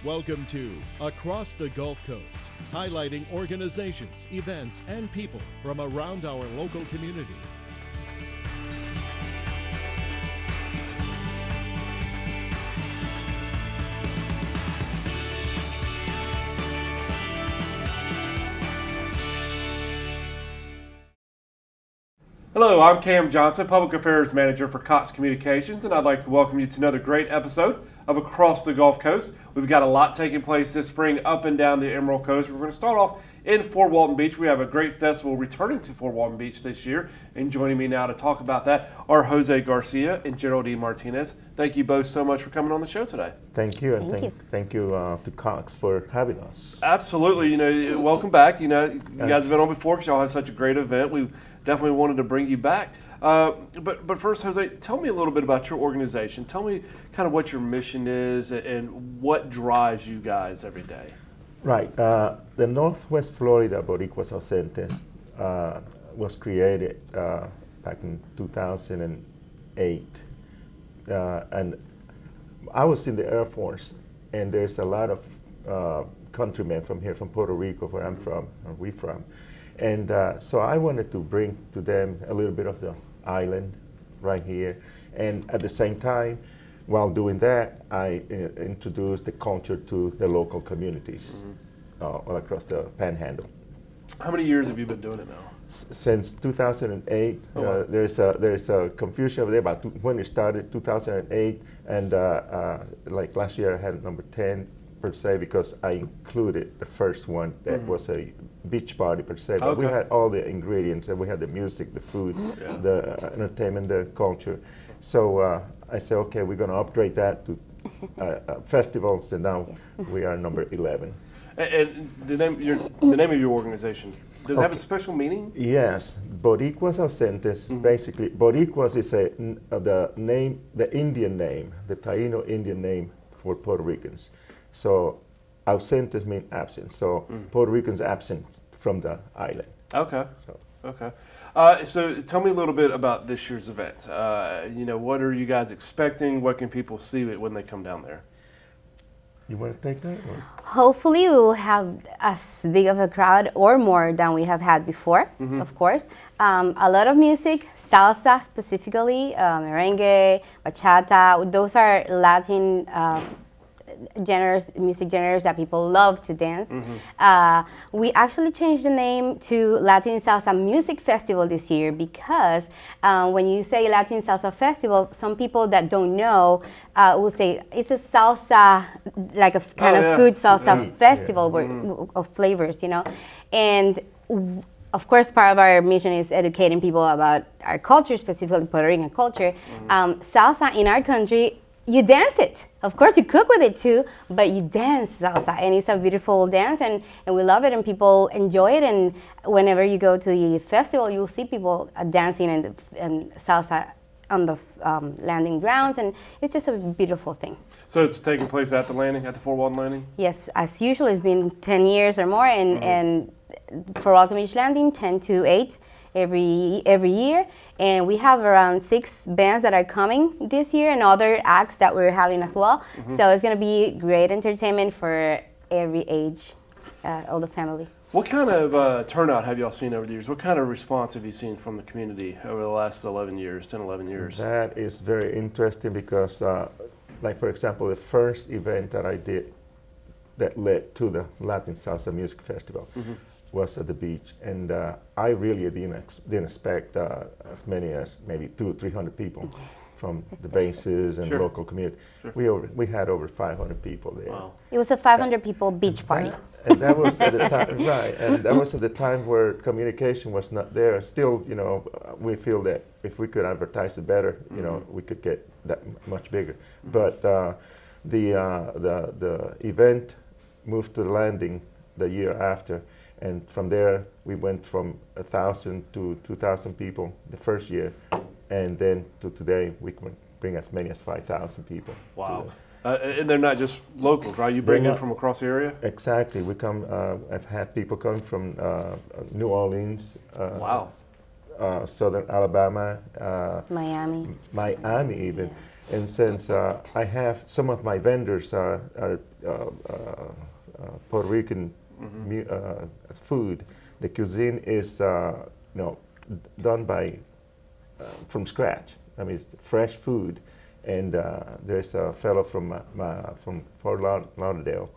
Welcome to Across the Gulf Coast, highlighting organizations, events, and people from around our local community. Hello, I'm Cam Johnson, Public Affairs Manager for Cox Communications, and I'd like to welcome you to another great episode of Across the Gulf Coast. We've got a lot taking place this spring up and down the Emerald Coast. We're going to start off in Fort Walton Beach. We have a great festival returning to Fort Walton Beach this year, and joining me now to talk about that are Jose Garcia and Geraldine Martinez. Thank you both so much for coming on the show today. Thank you, and thank you to Cox for having us. Absolutely. You know, welcome back. You know, you guys have been on before because y'all have such a great event. We definitely wanted to bring you back. But first, Jose, tell me a little bit about your organization. Tell me kind of what your mission is and what drives you guys every day. Right. The Northwest Florida Boricuas Ausentes was created back in 2008. And I was in the Air Force, and there's a lot of countrymen from here, from Puerto Rico, where I'm from, or we from. And so I wanted to bring to them a little bit of the island right here. And at the same time, while doing that, I introduced the culture to the local communities all across the Panhandle. How many years have you been doing it now? Since 2008. Wow. There's a confusion over there about when it started, 2008, and like last year I had number 10 per se because I included the first one that was a beach party per se, but we had all the ingredients, and we had the music, the food, the entertainment, the culture. So I said, okay, we're going to upgrade that to festivals, and now we are number 11. And the name of your organization, does it have a special meaning? Yes, Boricuas Ausentes. Basically, Boricuas is the Indian name, the Taino Indian name for Puerto Ricans. So ausentes mean absent. So Puerto Ricans absent from the island. Okay. So tell me a little bit about this year's event. You know, what are you guys expecting? What can people see it when they come down there? You want to take that? Or? Hopefully we will have as big of a crowd or more than we have had before, of course. A lot of music, salsa specifically, merengue, bachata. Those are Latin music genres that people love to dance. We actually changed the name to Latin Salsa Music Festival this year because when you say Latin Salsa Festival, some people that don't know will say it's a salsa, like a kind of food salsa festival of flavors, you know. And of course, part of our mission is educating people about our culture, specifically Puerto Rican culture. Salsa in our country, you dance it. Of course, you cook with it too, but you dance salsa, and it's a beautiful dance, and we love it, and people enjoy it. And whenever you go to the festival, you'll see people dancing and salsa on the landing grounds, and it's just a beautiful thing. So it's taking place at the landing, at the Fort Walton Landing? Yes, as usual, it's been 10 years or more, and for Walton Beach Landing, 10 to 8 every year. And we have around 6 bands that are coming this year and other acts that we're having as well. So it's going to be great entertainment for every age, all the family. What kind of turnout have y'all seen over the years? What kind of response have you seen from the community over the last 11 years, 10, 11 years? That is very interesting because, like for example, the first event that I did that led to the Latin Salsa Music Festival was at the beach, and I really didn't expect as many as maybe 200 or 300 people from the bases and local community. We had over 500 people there. Wow. It was a 500 people beach party. And that was at the time, right? And that was at the time where communication was not there. Still, you know, we feel that if we could advertise it better, you know, we could get that much bigger. But the event moved to the landing the year after. And from there, we went from 1,000 to 2,000 people the first year, and then to today, we can bring as many as 5,000 people. Wow. And they're not just locals, right? You bring in from across the area? Exactly. We come. I've had people come from New Orleans. Wow. Southern Alabama, Miami even. And since I have some of my vendors are Puerto Rican food, the cuisine is done by from scratch. I mean, it's fresh food. And there's a fellow from Fort Lauderdale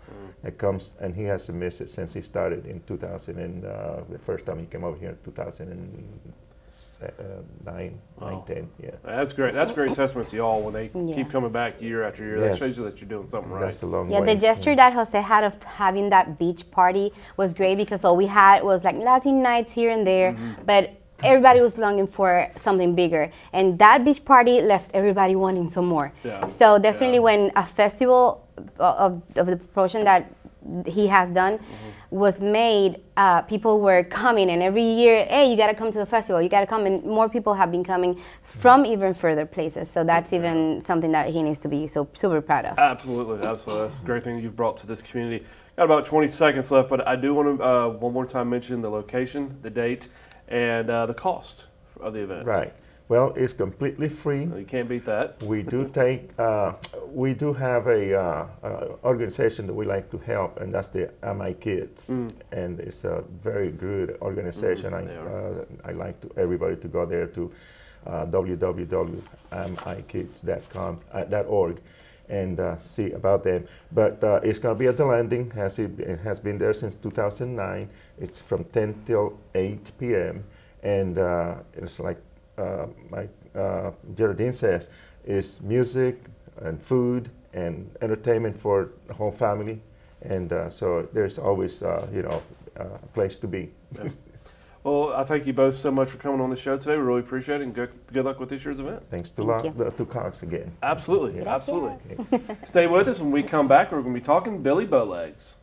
that comes, and he hasn't missed it since he started in 2000. And the first time he came over here in 2009, 10. Yeah. That's great. That's a great testament to y'all when they keep coming back year after year. Yes. That shows you that you're doing something right. That's a long Yeah, way. the gesture that Jose had of having that beach party was great because all we had was like Latin nights here and there, but everybody was longing for something bigger, and that beach party left everybody wanting some more. Yeah. So definitely when a festival of the proportion that he has done was made, people were coming, and every year, hey, you got to come to the festival, you got to come, and more people have been coming from even further places. So that's even something that he needs to be so super proud of. Absolutely, absolutely. That's a great thing you've brought to this community. Got about 20 seconds left, but I do want to one more time mention the location, the date, and the cost of the event. Right. Well, it's completely free. You can't beat that. We do take. We do have a organization that we like to help, and that's the My Kids, and it's a very good organization. I like everybody to go there to www.mikids.org and see about them. But it's going to be at the landing. It has been there since 2009. It's from 10 till 8 p.m. And it's like Geraldine says, it's music and food and entertainment for the whole family. And so there's always, a place to be. Yeah. Well, I thank you both so much for coming on the show today. We really appreciate it, and good luck with this year's event. Thanks to Cox again. Absolutely, Yeah. absolutely. Stay with us. When we come back, we're going to be talking Billy Bowlegs.